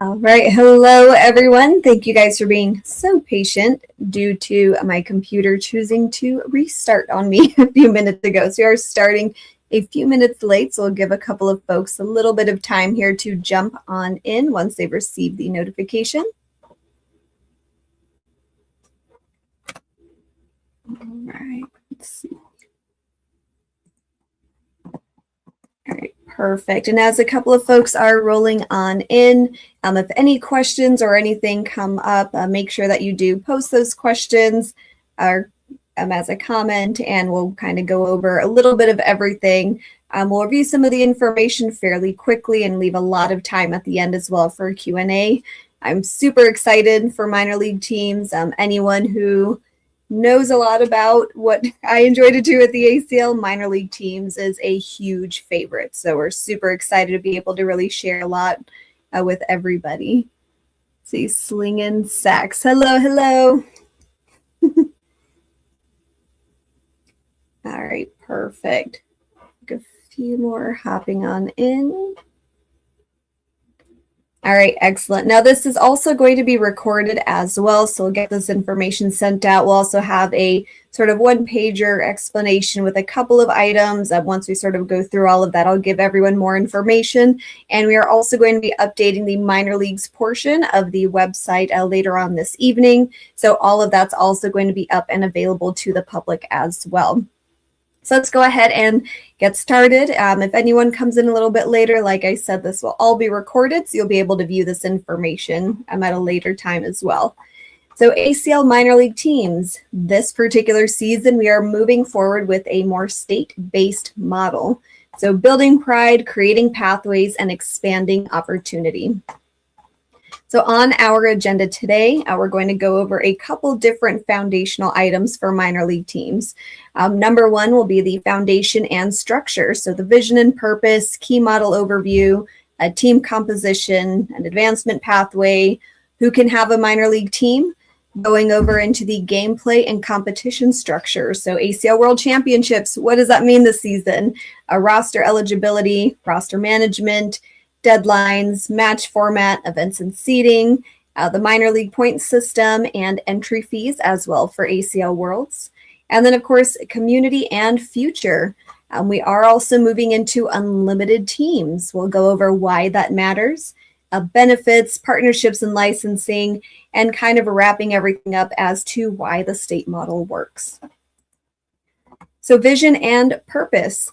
All right. Hello, everyone. Thank you guys for being so patient due to my computer choosing to restart on me a few minutes ago. So we are starting a few minutes late, so we'll give a couple of folks a little bit of time here to jump on in once they've received the notification. All right. Let's see. All right, perfect. And as a couple of folks are rolling on in, if any questions or anything come up, make sure that you do post those questions or as a comment, and we'll kind of go over a little bit of everything. We'll review some of the information fairly quickly and leave a lot of time at the end as well for Q&A. I'm super excited for minor league teams. Anyone who knows a lot about what I enjoy to do at the ACL minor league teams is a huge favorite. So we're super excited to be able to really share a lot with everybody. See, slinging sacks. Hello, hello. All right, perfect. A few more hopping on in. All right, excellent. Now this is also going to be recorded as well, so we'll get this information sent out. We'll also have a sort of one-pager explanation with a couple of items. Once we sort of go through all of that, I'll give everyone more information. And we are also going to be updating the minor leagues portion of the website later on this evening. So all of that's also going to be up and available to the public as well. So let's go ahead and get started. If anyone comes in a little bit later, like I said, this will all be recorded, so you'll be able to view this information at a later time as well. So ACL minor league teams, this particular season, we are moving forward with a more state-based model. So building pride, creating pathways, and expanding opportunity. So on our agenda today, we're going to go over a couple different foundational items for minor league teams. Number one will be the foundation and structure. So the vision and purpose, key model overview, a team composition, an advancement pathway, who can have a minor league team, going over into the gameplay and competition structure. So ACL World Championships, what does that mean this season? Roster eligibility, roster management, deadlines, match format, events and seating, the minor league point system, and entry fees as well for ACL Worlds. And then, of course, community and future. We are also moving into unlimited teams. We'll go over why that matters, benefits, partnerships, and licensing, and kind of wrapping everything up as to why the state model works. So vision and purpose.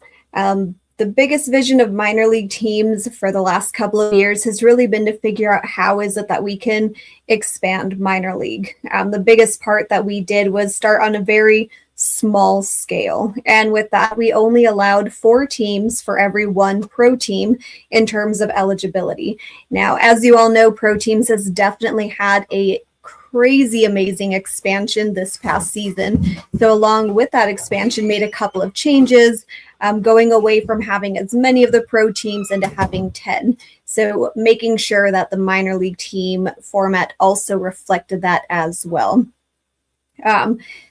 The biggest vision of minor league teams for the last couple of years has really been to figure out how is it that we can expand minor league. The biggest part that we did was start on a very small scale. And with that, we only allowed 4 teams for every 1 pro team in terms of eligibility. Now, as you all know, pro teams has definitely had a crazy amazing expansion this past season. So along with that expansion, made a couple of changes, going away from having as many of the pro teams into having 10. So making sure that the minor league team format also reflected that as well.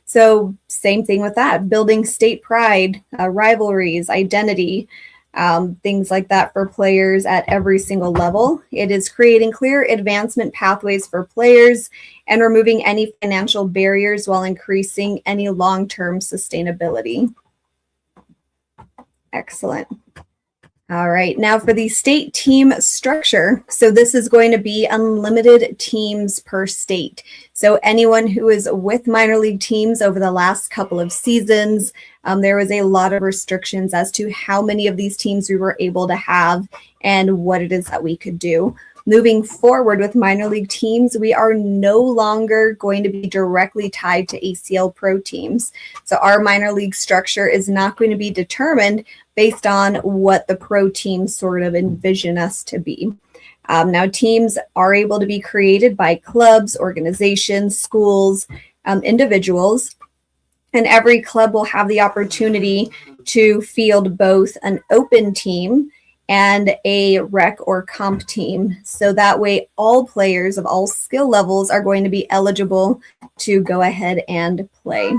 So same thing with that, building state pride, rivalries, identity, things like that for players at every single level. It is creating clear advancement pathways for players and removing any financial barriers while increasing any long-term sustainability. Excellent. All right, now for the state team structure. So this is going to be unlimited teams per state. So anyone who is with minor league teams over the last couple of seasons, there was a lot of restrictions as to how many of these teams we were able to have and what it is that we could do. Moving forward with minor league teams, we are no longer going to be directly tied to ACL pro teams. So our minor league structure is not going to be determined based on what the pro teams sort of envision us to be. Now, teams are able to be created by clubs, organizations, schools, individuals, and every club will have the opportunity to field both an open team and a rec or comp team. So that way all players of all skill levels are going to be eligible to go ahead and play.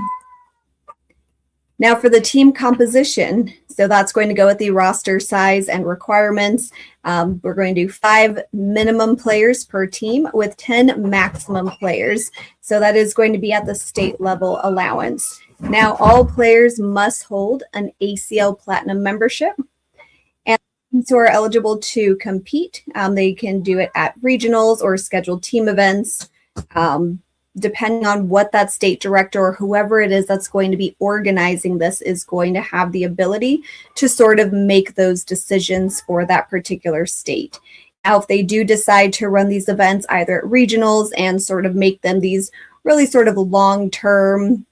Now for the team composition, so that's going to go with the roster size and requirements. We're going to do 5 minimum players per team with 10 maximum players. So that is going to be at the state level allowance. Now all players must hold an ACL Platinum membership. And those who are eligible to compete, they can do it at regionals or scheduled team events. Depending on what that state director or whoever it is that's going to be organizing this is going to have the ability to sort of make those decisions for that particular state. Now, if they do decide to run these events either at regionals and sort of make them these really sort of long-term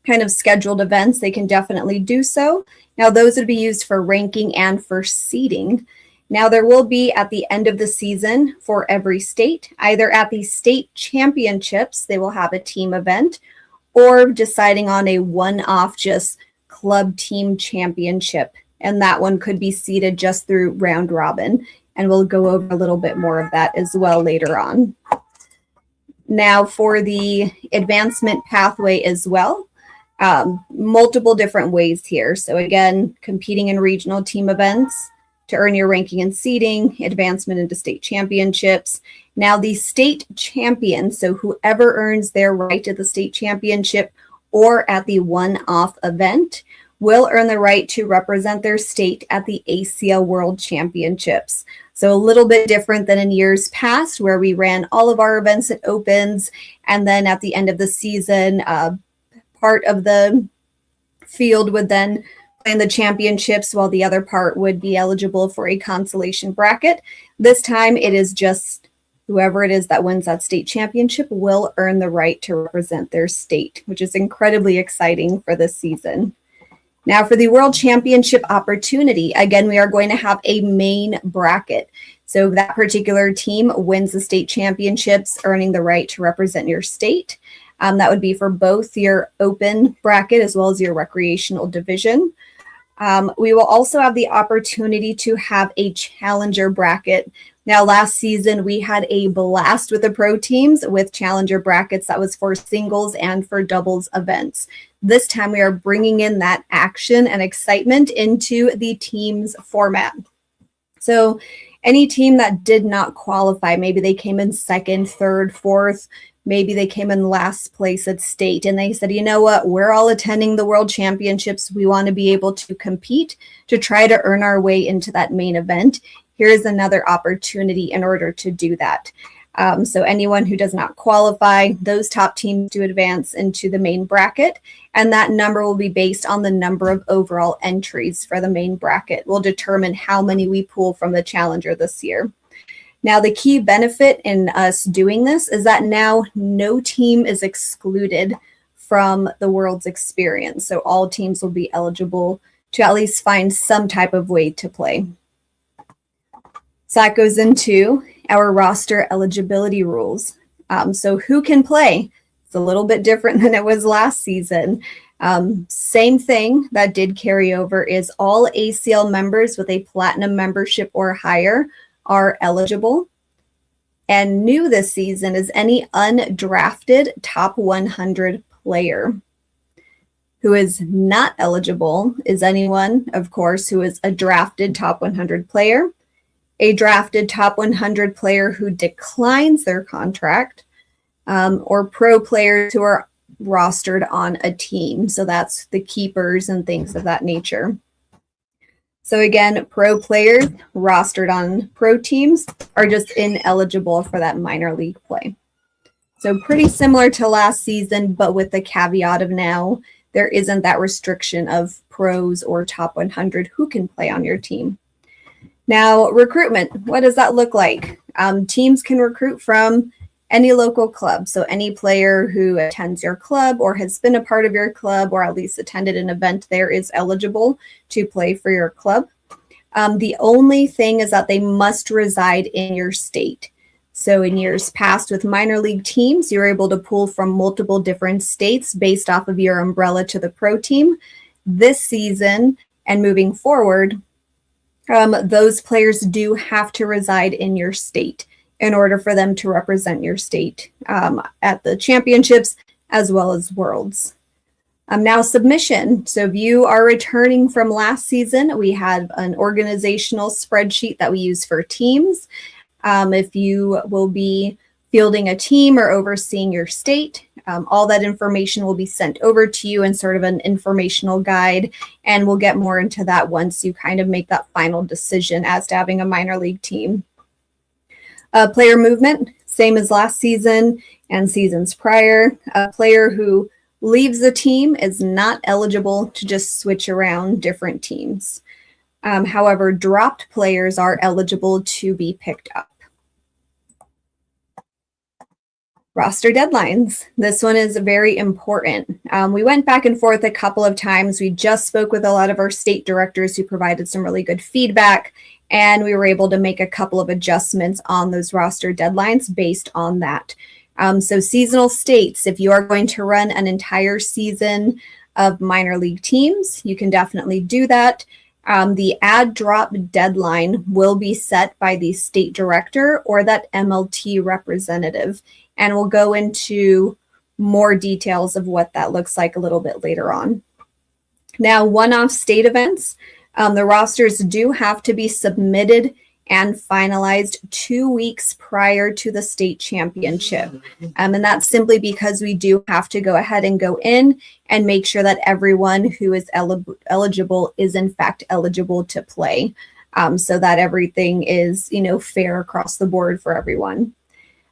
kind of scheduled events, they can definitely do so. Now, those would be used for ranking and for seeding. Now, there will be at the end of the season for every state, either at the state championships, they will have a team event, or deciding on a one-off just club team championship. And that one could be seeded just through round robin. And we'll go over a little bit more of that as well later on. Now, for the advancement pathway as well, multiple different ways here. So again, competing in regional team events, to earn your ranking and seeding, advancement into state championships. Now the state champion, so whoever earns their right to the state championship or at the one-off event, will earn the right to represent their state at the ACL World Championships. So a little bit different than in years past where we ran all of our events at Opens, and then at the end of the season, part of the field would then in the championships while the other part would be eligible for a consolation bracket. This time it is just whoever it is that wins that state championship will earn the right to represent their state, which is incredibly exciting for this season. Now for the World Championship opportunity, again, we are going to have a main bracket. So that particular team wins the state championships, earning the right to represent your state. That would be for both your open bracket as well as your recreational division. We will also have the opportunity to have a challenger bracket. Now, last season, we had a blast with the pro teams with challenger brackets that was for singles and for doubles events. This time, we are bringing in that action and excitement into the teams format. So any team that did not qualify, maybe they came in second, third, fourth, maybe they came in last place at state and they said, you know what, we're all attending the World Championships. We want to be able to compete to try to earn our way into that main event. Here's another opportunity in order to do that. So anyone who does not qualify, those top teams do advance into the main bracket, and that number will be based on the number of overall entries for the main bracket. We'll determine how many we pull from the challenger this year. Now, the key benefit in us doing this is that now no team is excluded from the World's experience. So all teams will be eligible to at least find some type of way to play. So that goes into our roster eligibility rules. So who can play? It's a little bit different than it was last season. Same thing that did carry over is all ACL members with a platinum membership or higher are eligible. And new this season is any undrafted top 100 player. Who is not eligible is anyone, of course, who is a drafted top 100 player, a drafted top 100 player who declines their contract, or pro players who are rostered on a team. So that's the keepers and things of that nature. So again, pro players rostered on pro teams are just ineligible for that minor league play. So pretty similar to last season, but with the caveat of now, there isn't that restriction of pros or top 100 who can play on your team. Now, recruitment, what does that look like? Teams can recruit from any local club. So any player who attends your club or has been a part of your club or at least attended an event there is eligible to play for your club. The only thing is that they must reside in your state. So in years past with minor league teams, you're able to pull from multiple different states based off of your umbrella to the pro team. This season and moving forward, those players do have to reside in your state in order for them to represent your state at the championships as well as worlds. Now submission. So if you are returning from last season, we have an organizational spreadsheet that we use for teams. If you will be fielding a team or overseeing your state, all that information will be sent over to you in sort of an informational guide, and we'll get more into that once you kind of make that final decision as to having a minor league team. Player movement, same as last season and seasons prior. A player who leaves the team is not eligible to just switch around different teams. However, dropped players are eligible to be picked up. Roster deadlines. This one is very important. We went back and forth a couple of times. We just spoke with a lot of our state directors who provided some really good feedback, and we were able to make a couple of adjustments on those roster deadlines based on that. So seasonal states, if you are going to run an entire season of minor league teams, you can definitely do that. The add drop deadline will be set by the state director or that MLT representative, and we'll go into more details of what that looks like a little bit later on. Now, one-off state events, the rosters do have to be submitted and finalized 2 weeks prior to the state championship. And that's simply because we do have to go ahead and go in and make sure that everyone who is eligible is in fact eligible to play, so that everything is, fair across the board for everyone.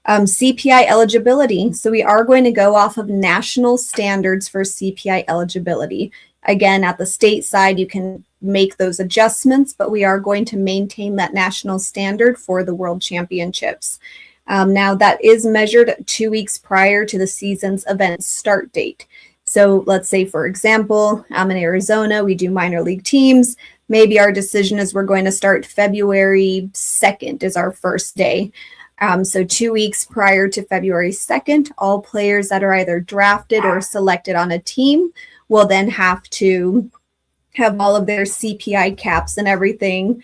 CPI eligibility. So we are going to go off of national standards for CPI eligibility. Again, at the state side, you can make those adjustments, but we are going to maintain that national standard for the World Championships. Now, that is measured 2 weeks prior to the season's event start date. So let's say, for example, I'm in Arizona, we do minor league teams. Maybe our decision is we're going to start February 2nd is our first day. So 2 weeks prior to February 2nd, all players that are either drafted or selected on a team will then have to have all of their CPI caps and everything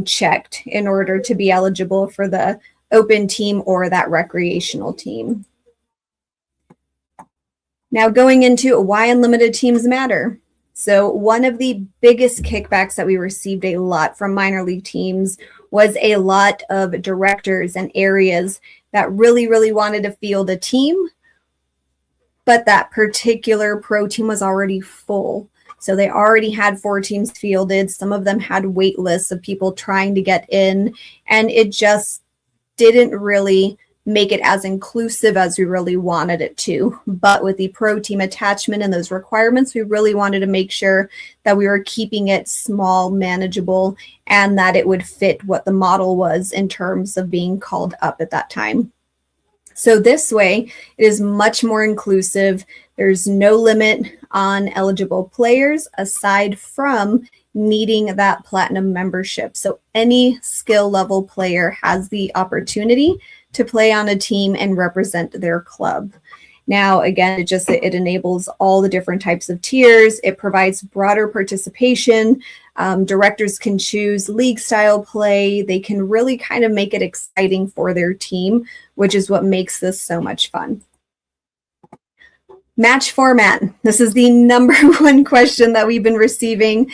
checked in order to be eligible for the open team or that recreational team. Now going into why unlimited teams matter. So one of the biggest kickbacks that we received a lot from minor league teams was a lot of directors and areas that really wanted to field a team, but that particular pro team was already full. So they already had 4 teams fielded. Some of them had wait lists of people trying to get in, and it just didn't really make it as inclusive as we really wanted it to. But with the pro team attachment and those requirements, we really wanted to make sure that we were keeping it small, manageable, and that it would fit what the model was in terms of being called up at that time. So this way, it is much more inclusive. There's no limit on eligible players aside from needing that platinum membership. So any skill level player has the opportunity to play on a team and represent their club. Now, again, it enables all the different types of tiers. It provides broader participation. Directors can choose league style play. They can really kind of make it exciting for their team, which is what makes this so much fun. Match format. This is the number one question that we've been receiving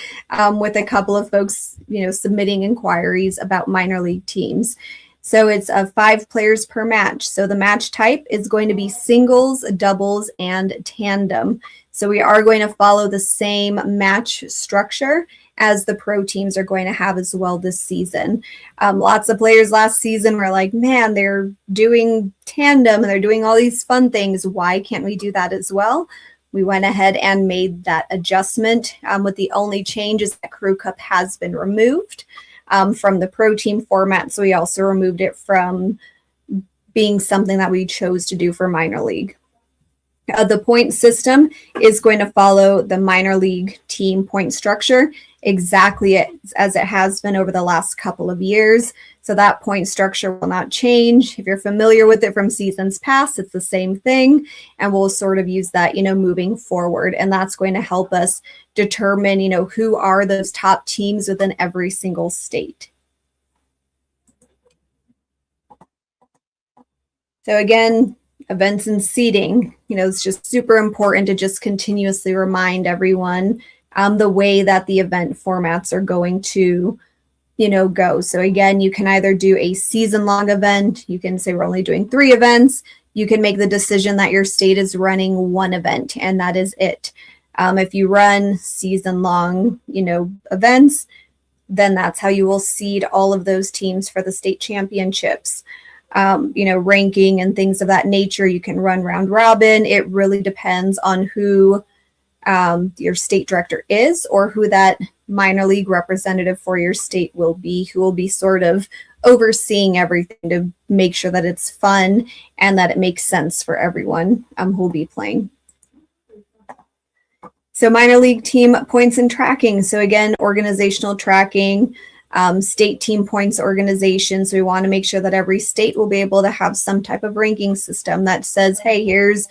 with a couple of folks, submitting inquiries about minor league teams. So it's 5 players per match. So the match type is going to be singles, doubles, and tandem. So we are going to follow the same match structure as the pro teams are going to have as well this season. Lots of players last season were like, man, they're doing tandem and they're doing all these fun things. Why can't we do that as well? We went ahead and made that adjustment with the only change is that Crew Cup has been removed from the pro team format. So we also removed it from being something that we chose to do for minor league. The point system is going to follow the minor league team point structure exactly as it has been over the last couple of years. So that point structure will not change. If you're familiar with it from seasons past, it's the same thing. And we'll sort of use that, moving forward. And that's going to help us determine, who are those top teams within every single state. So again, Events and seating, it's just super important to just continuously remind everyone the way that the event formats are going to, go. So again, you can either do a season-long event. You can say we're only doing 3 events. You can make the decision that your state is running 1 event, and that is it. If you run season-long, events, then that's how you will seed all of those teams for the state championships. Ranking and things of that nature. You can run round robin. It really depends on who your state director is, or who that minor league representative for your state will be, who will be sort of overseeing everything to make sure that it's fun and that it makes sense for everyone who will be playing. So minor league team points and tracking. So again, organizational tracking, state team points organization. So we want to make sure that every state will be able to have some type of ranking system that says, hey, here's,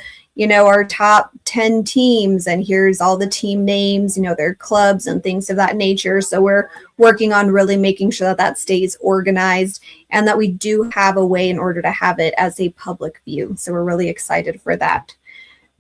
our top 10 teams, and here's all the team names, their clubs and things of that nature. So we're working on really making sure that that stays organized and that we do have a way in order to have it as a public view. So we're really excited for that.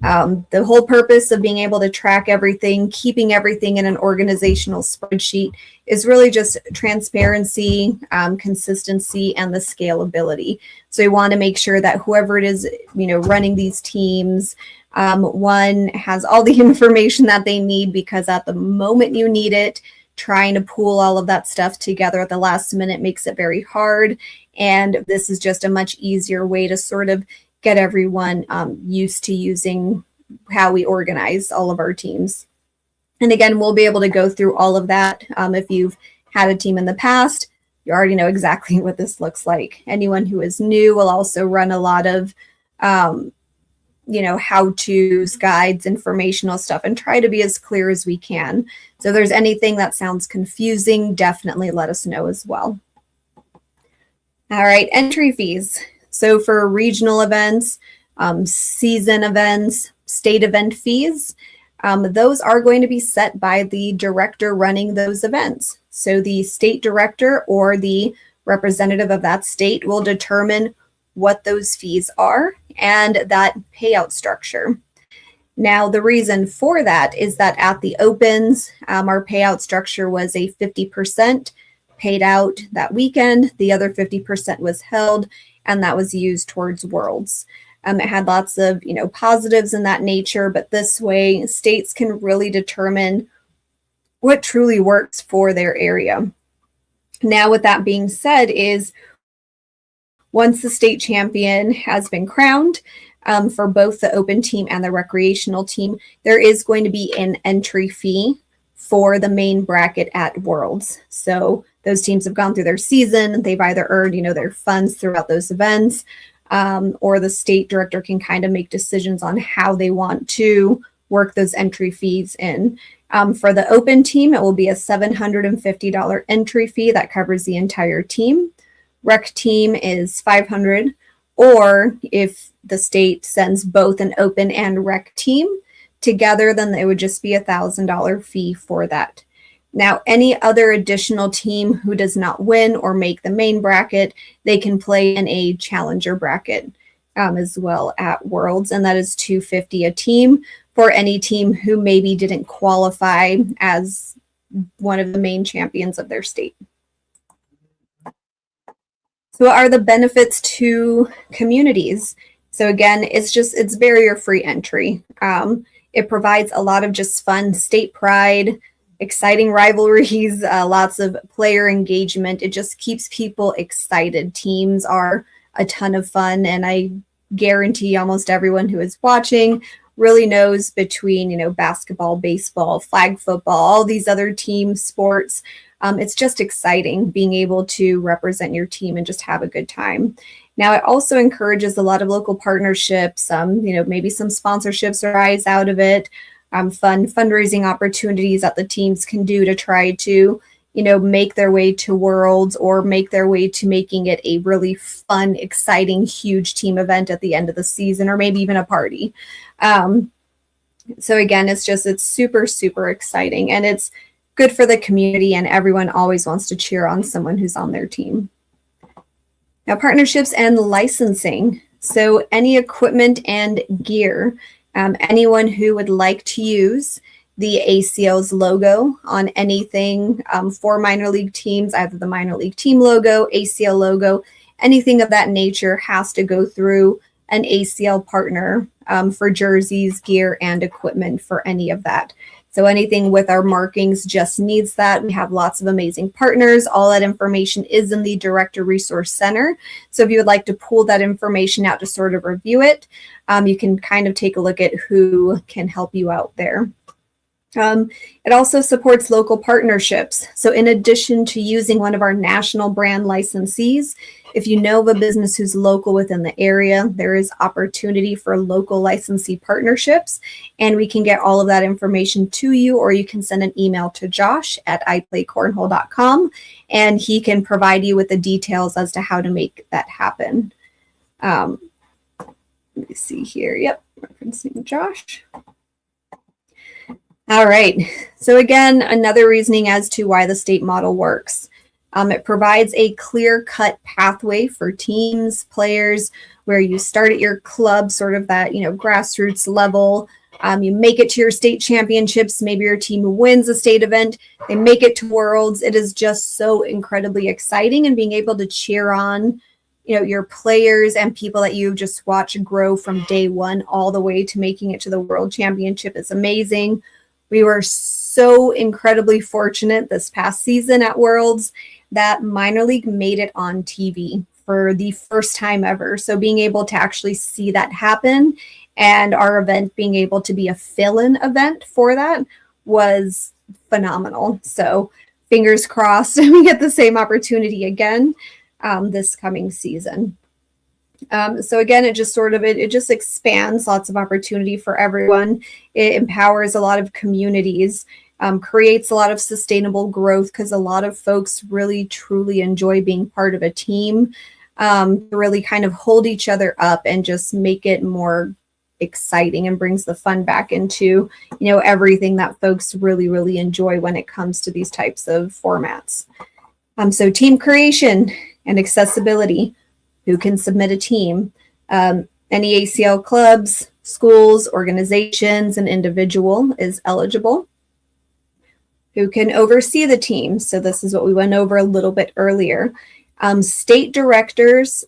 The whole purpose of being able to track everything, keeping everything in an organizational spreadsheet, is really just transparency, consistency, and the scalability. So we want to make sure that whoever it is, running these teams, one has all the information that they need, because at the moment you need it, trying to pool all of that stuff together at the last minute makes it very hard. And this is just a much easier way to sort of get everyone used to using how we organize all of our teams. And again, we'll be able to go through all of that. If you've had a team in the past, you already know exactly what this looks like. Anyone who is new will also run a lot of, how-tos, guides, informational stuff, and try to be as clear as we can. So if there's anything that sounds confusing, definitely let us know as well. All right, entry fees. So for regional events, season events, state event fees, those are going to be set by the director running those events. So the state director or the representative of that state will determine what those fees are and that payout structure. Now, the reason for that is that at the Opens, our payout structure was a 50% paid out that weekend. The other 50% was held, and that was used towards Worlds. It had lots of, positives in that nature, but this way states can really determine what truly works for their area. Now, with that being said, is once the state champion has been crowned, for both the open team and the recreational team, there is going to be an entry fee for the main bracket at Worlds. So those teams have gone through their season. They've either earned, their funds throughout those events, or the state director can kind of make decisions on how they want to work those entry fees in. For the open team, it will be a $750 entry fee that covers the entire team. Rec team is $500, or if the state sends both an open and rec team together, then it would just be $1,000 fee for that. Now, any other additional team who does not win or make the main bracket, they can play in a challenger bracket as well at Worlds, and that is $250 a team for any team who maybe didn't qualify as one of the main champions of their state. So what are the benefits to communities? So again, it's barrier-free entry. It provides a lot of just fun state pride, exciting rivalries, lots of player engagement. It just keeps people excited. Teams are a ton of fun, and I guarantee almost everyone who is watching really knows between, basketball, baseball, flag football, all these other team sports. It's just exciting being able to represent your team and just have a good time. Now, it also encourages a lot of local partnerships, maybe some sponsorships arise out of it, fun fundraising opportunities that the teams can do to try to, make their way to Worlds or make their way to making it a really fun, exciting, huge team event at the end of the season, or maybe even a party. So again, it's super, super exciting, and it's good for the community, and everyone always wants to cheer on someone who's on their team. Now, partnerships and licensing. So any equipment and gear, anyone who would like to use the ACL's logo on anything for minor league teams, either the minor league team logo, ACL logo, anything of that nature has to go through an ACL partner for jerseys, gear, and equipment for any of that. So anything with our markings just needs that. We have lots of amazing partners. All that information is in the Director Resource Center. So if you would like to pull that information out to sort of review it, you can kind of take a look at who can help you out there. It also supports local partnerships. So in addition to using one of our national brand licensees, if you know of a business who's local within the area, there is opportunity for local licensee partnerships, and we can get all of that information to you, or you can send an email to Josh at iplaycornhole.com, and he can provide you with the details as to how to make that happen. Let me see here. Yep, referencing Josh. All right, so again, another reasoning as to why the state model works. It provides a clear-cut pathway for teams, players, where you start at your club, sort of that, grassroots level. You make it to your state championships. Maybe your team wins a state event. They make it to Worlds. It is just so incredibly exciting, and being able to cheer on, your players and people that you just watch grow from day one all the way to making it to the World Championship is amazing. We were so incredibly fortunate this past season at Worlds that minor league made it on TV for the first time ever. So being able to actually see that happen, and our event being able to be a fill-in event for that, was phenomenal. So fingers crossed we get the same opportunity again this coming season. So again, it just it just expands lots of opportunity for everyone. It empowers a lot of communities, creates a lot of sustainable growth, because a lot of folks really truly enjoy being part of a team, to really kind of hold each other up and just make it more exciting, and brings the fun back into, everything that folks really, really enjoy when it comes to these types of formats. So team creation and accessibility. Who can submit a team? Any ACL clubs, schools, organizations, and individual is eligible. Who can oversee the team? So this is what we went over a little bit earlier. State directors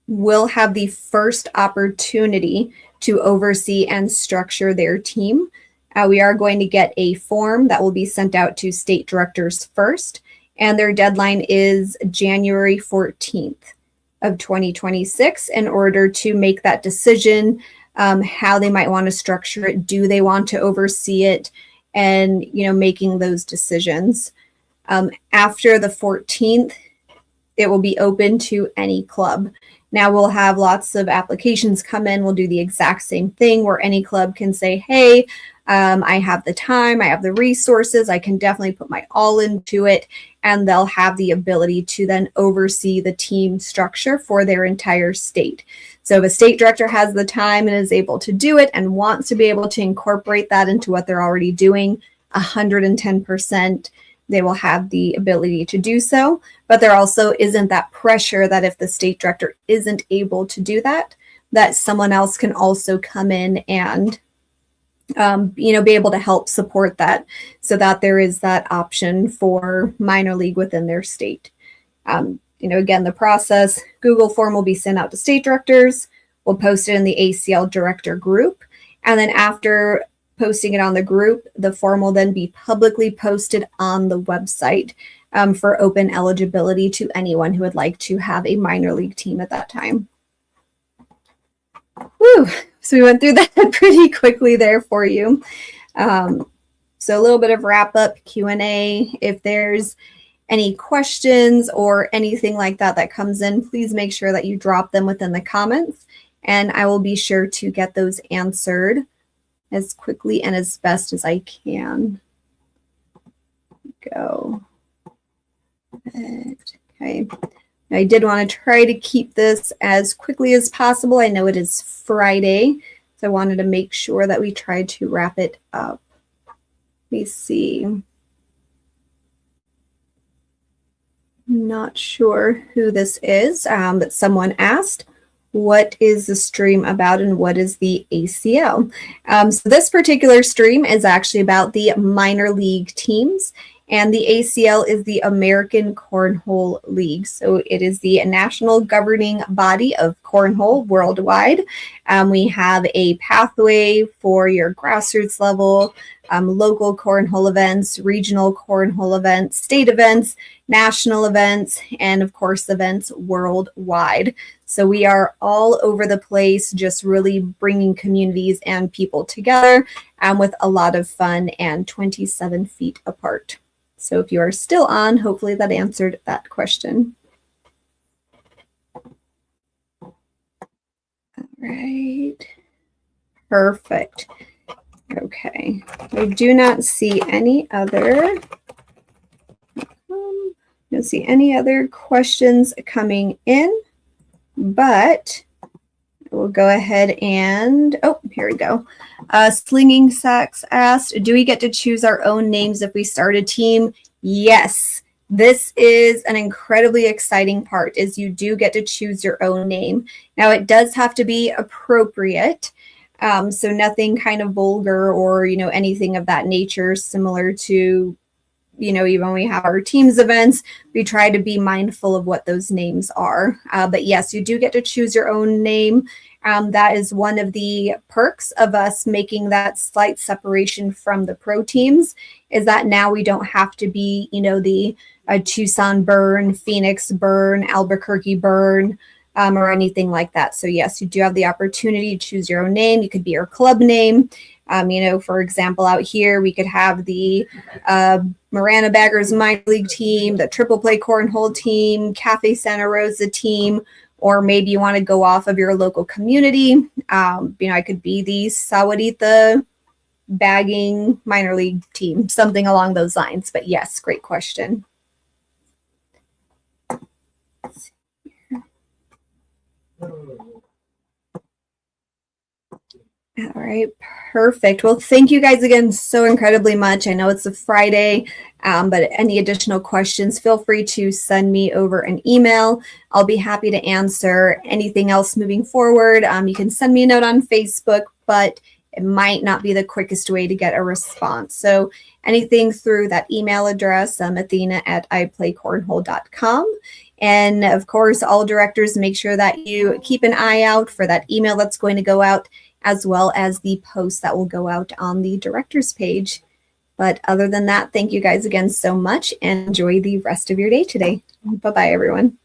will have the first opportunity to oversee and structure their team. We are going to get a form that will be sent out to state directors first, and their deadline is January 14th. Of 2026 in order to make that decision, how they might want to structure it. Do they want to oversee it? And, making those decisions. After the 14th, it will be open to any club. Now we'll have lots of applications come in. We'll do the exact same thing where any club can say, hey, I have the time, I have the resources, I can definitely put my all into it, and they'll have the ability to then oversee the team structure for their entire state. So if a state director has the time and is able to do it and wants to be able to incorporate that into what they're already doing, 110%, they will have the ability to do so. But there also isn't that pressure that if the state director isn't able to do that, that someone else can also come in and be able to help support that, so that there is that option for minor league within their state. Again, the process, Google form will be sent out to state directors. We'll post it in the ACL director group. And then after posting it on the group, the form will then be publicly posted on the website for open eligibility to anyone who would like to have a minor league team at that time. Whew. So we went through that pretty quickly there for you. So a little bit of wrap up Q&A. If there's any questions or anything like that that comes in, please make sure that you drop them within the comments, and I will be sure to get those answered as quickly and as best as I can. Go. Okay. I did want to try to keep this as quickly as possible. I know it is Friday, so I wanted to make sure that we tried to wrap it up. Let me see. Not sure who this is, but someone asked, what is the stream about and what is the ACL? So this particular stream is actually about the minor league teams, and the ACL is the American Cornhole League. So it is the national governing body of cornhole worldwide. We have a pathway for your grassroots level, local cornhole events, regional cornhole events, state events, national events, and of course events worldwide. So we are all over the place, just really bringing communities and people together with a lot of fun and 27 feet apart. So if you are still on, hopefully that answered that question. All right. Perfect. Okay. I do not see any other questions coming in, but we'll go ahead and, oh, here we go. Slinging Sacks asked, do we get to choose our own names if we start a team? Yes. This is an incredibly exciting part, is you do get to choose your own name. Now, it does have to be appropriate. So nothing kind of vulgar or, anything of that nature, similar to, even when we have our teams events, we try to be mindful of what those names are. But yes, you do get to choose your own name. That is one of the perks of us making that slight separation from the pro teams, is that now we don't have to be, the Tucson Burn, Phoenix Burn, Albuquerque Burn, or anything like that. So yes, you do have the opportunity to choose your own name. You could be your club name. For example, out here, we could have the Marana Baggers minor league team, the Triple Play Cornhole team, Cafe Santa Rosa team, or maybe you want to go off of your local community. I could be the Sawadita bagging minor league team, something along those lines. But yes, great question. All right, perfect. Well, thank you guys again so incredibly much. I know it's a Friday, but any additional questions, feel free to send me over an email. I'll be happy to answer anything else moving forward. You can send me a note on Facebook, but it might not be the quickest way to get a response. So anything through that email address, athena@iplaycornhole.com. And of course, all directors, make sure that you keep an eye out for that email that's going to go out, as well as the post that will go out on the directors page. But other than that, thank you guys again so much, and enjoy the rest of your day today. Bye-bye, everyone.